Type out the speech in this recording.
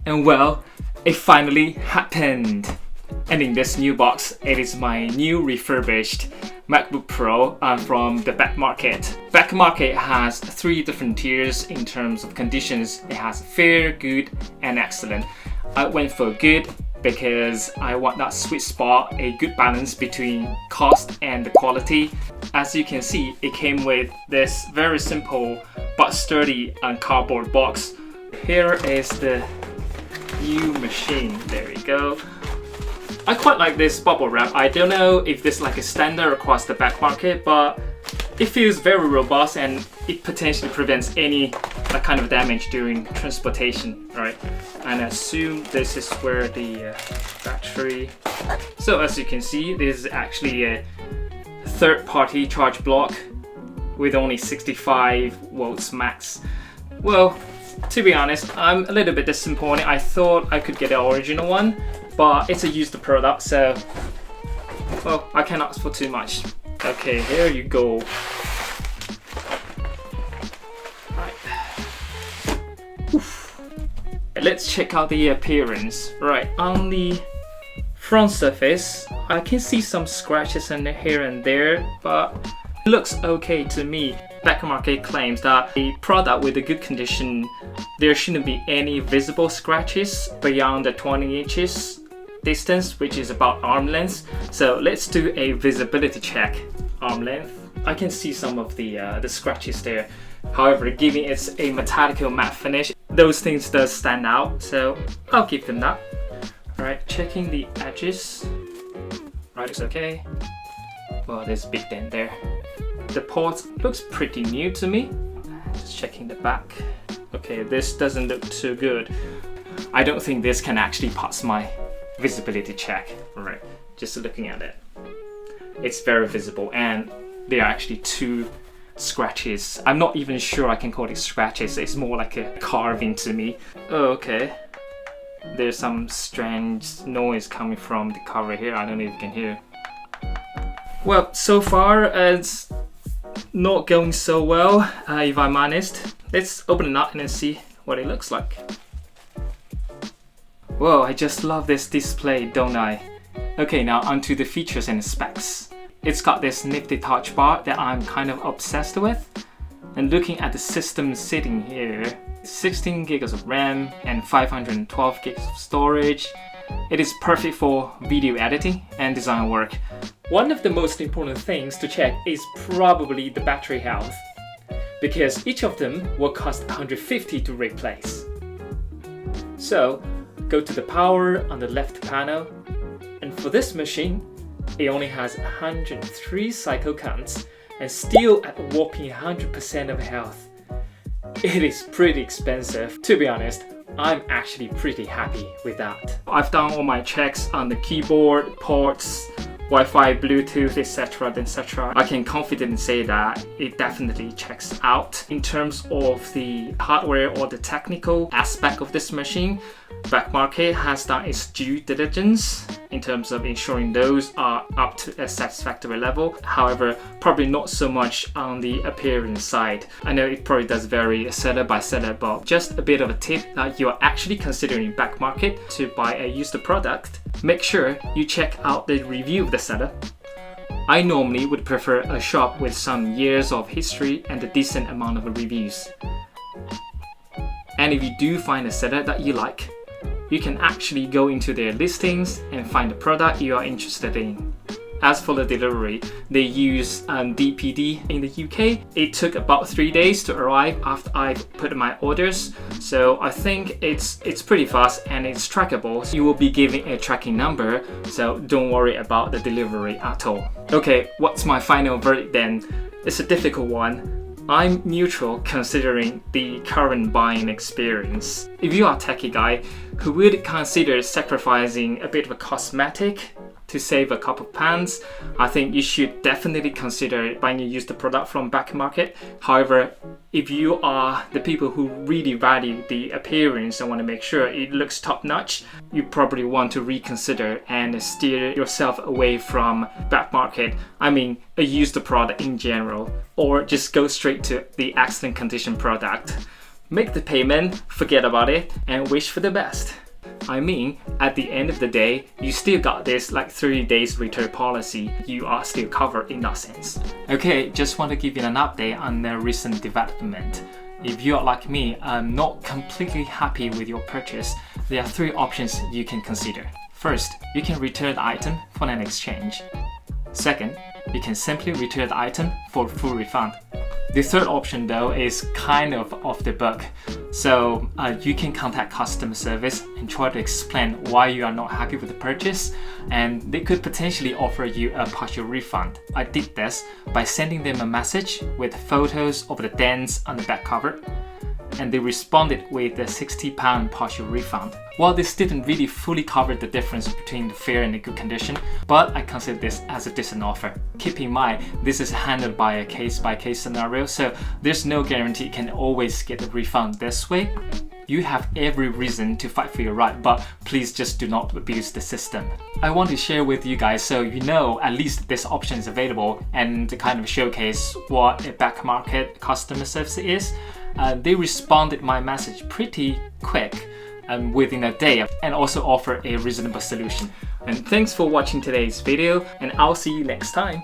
And well, it finally happened. And in this new box, it is my new refurbished MacBook Pro from the back market. Back market has 3 different tiers in terms of conditions. It has fair, good, and excellent. I went for good because I want that sweet spot, a good balance between cost and the quality. As you can see, it came with this very simple but sturdy cardboard box. Here is the new machine. There we go. I quite like this bubble wrap. I don't know if this is like a standard across the back market, but it feels very robust and it potentially prevents any kind of damage during transportation, right? And I assume this is where the battery. So as you can see, this is actually a third-party charge block with only 65 volts max. Well, to be honest, I'm a little bit disappointed. I thought I could get the original one, but it's a used product, so well, I can't ask for too much. Okay, here you go. Right. Oof. Let's check out the appearance. Right, on the front surface, I can see some scratches in here and there, but it looks okay to me. Back market claims that a product with a good condition, there shouldn't be any visible scratches beyond the 20 inches distance, which is about arm length. So let's do a visibility check. Arm length. I can see some of the scratches there. However, given it's a metallic matte finish, those things does stand out. So I'll give them that. Right, checking the edges. Right, it's okay. Well, there's a big dent there. The port looks pretty new to me. Just checking the back. Okay, this doesn't look too good. I don't think this can actually pass my visibility check. Right, just looking at it. It's very visible and there are actually 2 scratches. I'm not even sure I can call it scratches. It's more like a carving to me. Oh, okay. There's some strange noise coming from the cover here. I don't know if you can hear. Well, so far it's not going so well, if I'm honest. Let's open it up and see what it looks like. Whoa, I just love this display, don't I? Okay, now onto the features and specs. It's got this nifty touch bar that I'm kind of obsessed with. And looking at the system sitting here, 16 gigs of RAM and 512 gigs of storage. It is perfect for video editing and design work. One of the most important things to check is probably the battery health, because each of them will cost $150 to replace. So go to the power on the left panel, and for this machine, it only has 103 cycle counts and still at a whopping 100% of health. It is pretty expensive, to be honest. I'm actually pretty happy with that. I've done all my checks on the keyboard, ports, Wi-Fi, Bluetooth, etc. I can confidently say that it definitely checks out. In terms of the hardware or the technical aspect of this machine, Back Market has done its due diligence in terms of ensuring those are up to a satisfactory level. However, probably not so much on the appearance side. I know it probably does vary seller by seller, but just a bit of a tip that you are actually considering Back Market to buy a used product, make sure you check out the review of the seller. I normally would prefer a shop with some years of history and a decent amount of reviews. And if you do find a seller that you like, you can actually go into their listings and find the product you are interested in. As for the delivery, they use DPD in the UK. It took about 3 days to arrive after I put my orders, so I think it's pretty fast and it's trackable. You will be given a tracking number, so don't worry about the delivery at all. Okay, what's my final verdict then? It's a difficult one. I'm neutral considering the current buying experience. If you are a techie guy who would consider sacrificing a bit of a cosmetic to save a couple of pounds, I think you should definitely consider buying a used product from back market. However, if you are the people who really value the appearance and want to make sure it looks top notch, you probably want to reconsider and steer yourself away from back market. I mean, a used product in general, or just go straight to the excellent condition product. Make the payment, forget about it, and wish for the best. I mean, at the end of the day, you still got this like 30 days return policy. You are still covered in that sense. Okay, just want to give you an update on the recent development. If you are like me, not completely happy with your purchase, there are 3 options you can consider. First, you can return the item for an exchange. Second, you can simply return the item for full refund. The third option though is kind of off the book. So you can contact customer service and try to explain why you are not happy with the purchase, and they could potentially offer you a partial refund. I did this by sending them a message with photos of the dents on the back cover, and they responded with a £60 partial refund. While this didn't really fully cover the difference between the fair and the good condition, but I consider this as a decent offer. Keep in mind, this is handled by a case-by-case scenario, so there's no guarantee you can always get a refund this way. You have every reason to fight for your right, but please just do not abuse the system. I want to share with you guys so you know at least this option is available, and to kind of showcase what a back market customer service is. They responded my message pretty quick, within a day, and also offer a reasonable solution. And thanks for watching today's video, and I'll see you next time.